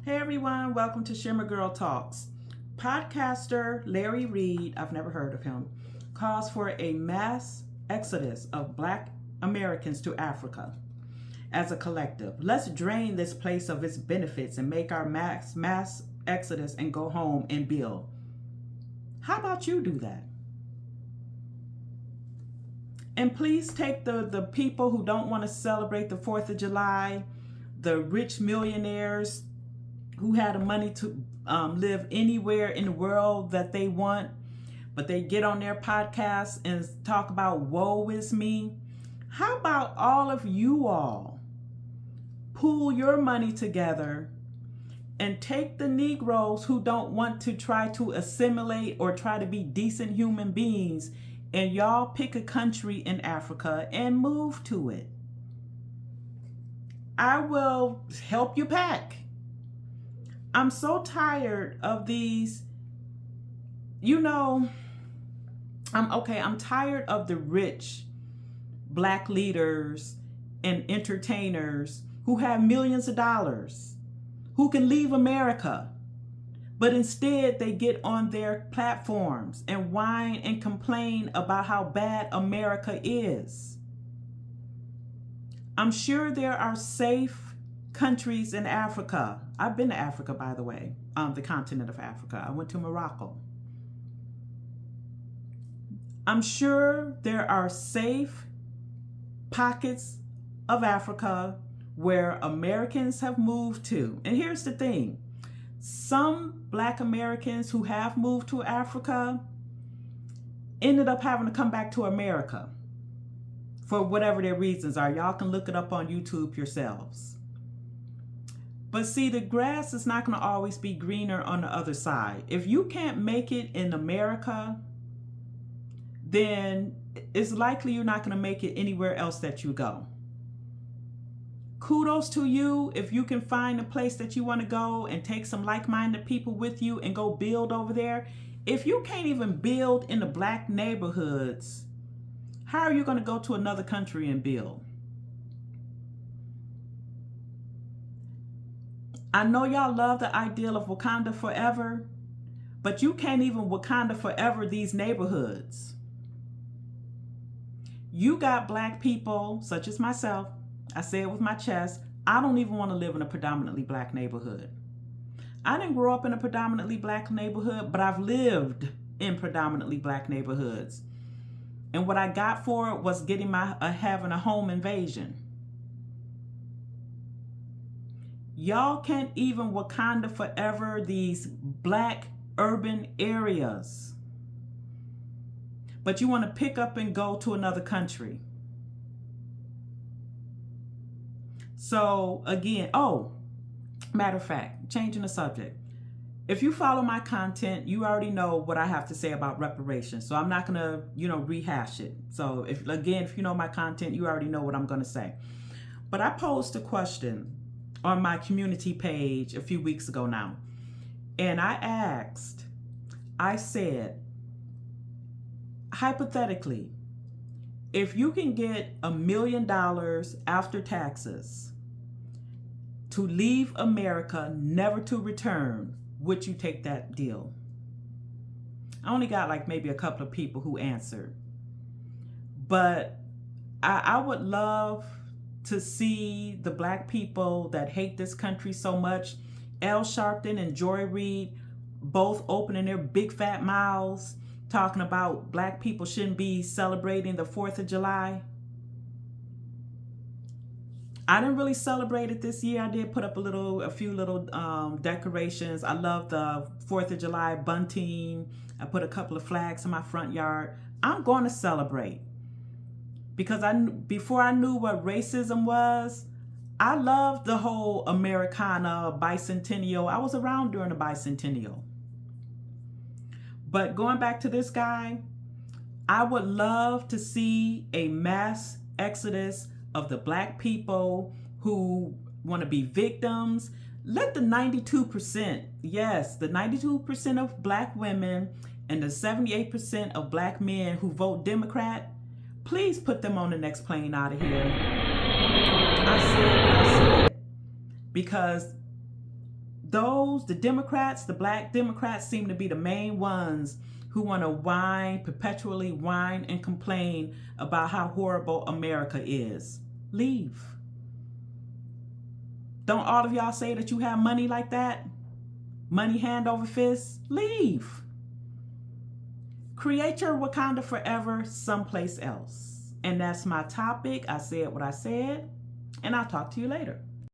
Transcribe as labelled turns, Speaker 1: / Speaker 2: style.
Speaker 1: Hey everyone, welcome to Shimmer Girl Talks. Podcaster Larry Reid, I've never heard of him, calls for a mass exodus of Black Americans to Africa as a collective. Let's drain this place of its benefits and make our mass exodus and go home and build. How about you do that? And please take the people who don't want to celebrate the 4th of July, the rich millionaires who had the money to live anywhere in the world that they want, but they get on their podcasts and talk about woe is me. How about all of you all pool your money together and take the Negroes who don't want to try to assimilate or try to be decent human beings, and y'all pick a country in Africa and move to it. I will help you pack. I'm so tired of these, I'm tired of the rich Black leaders and entertainers who have millions of dollars, who can leave America, but instead they get on their platforms and whine and complain about how bad America is. I'm sure there are safe countries in Africa. I've been to Africa, by the way, the continent of Africa. I went to Morocco. I'm sure there are safe pockets of Africa where Americans have moved to. And here's the thing. Some Black Americans who have moved to Africa ended up having to come back to America for whatever their reasons are. Y'all can look it up on YouTube yourselves. But see, the grass is not going to always be greener on the other side. If you can't make it in America, then it's likely you're not going to make it anywhere else that you go. Kudos to you if you can find a place that you want to go and take some like-minded people with you and go build over there. If you can't even build in the Black neighborhoods, how are you going to go to another country and build? I know y'all love the ideal of Wakanda forever, but you can't even Wakanda forever these neighborhoods. You got Black people, such as myself, I say it with my chest, I don't even want to live in a predominantly Black neighborhood. I didn't grow up in a predominantly Black neighborhood, but I've lived in predominantly Black neighborhoods. And what I got for it was having a home invasion. Y'all can't even Wakanda forever these Black urban areas. But you want to pick up and go to another country. So again, matter of fact, changing the subject. If you follow my content, you already know what I have to say about reparations. So I'm not going to, rehash it. So if you know my content, you already know what I'm going to say. But I posed a question on my community page a few weeks ago now. And I said, hypothetically, if you can get $1 million after taxes to leave America, never to return, would you take that deal? I only got maybe a couple of people who answered. But I would love to see the Black people that hate this country so much, Al Sharpton and Joy Reid, both opening their big fat mouths, talking about Black people shouldn't be celebrating the 4th of July. I didn't really celebrate it this year. I did put up a few little decorations. I love the 4th of July bunting. I put a couple of flags in my front yard. I'm going to celebrate. Because before I knew what racism was, I loved the whole Americana bicentennial. I was around during the bicentennial. But going back to this guy, I would love to see a mass exodus of the Black people who want to be victims. Let the 92%, yes, the 92% of Black women and the 78% of Black men who vote Democrat, please put them on the next plane out of here. I said because the Democrats, the black Democrats seem to be the main ones who want to whine, perpetually whine and complain about how horrible America is. Leave. Don't all of y'all say that you have money like that? Money hand over fist? Leave. Create your Wakanda forever someplace else. And that's my topic. I said what I said, and I'll talk to you later.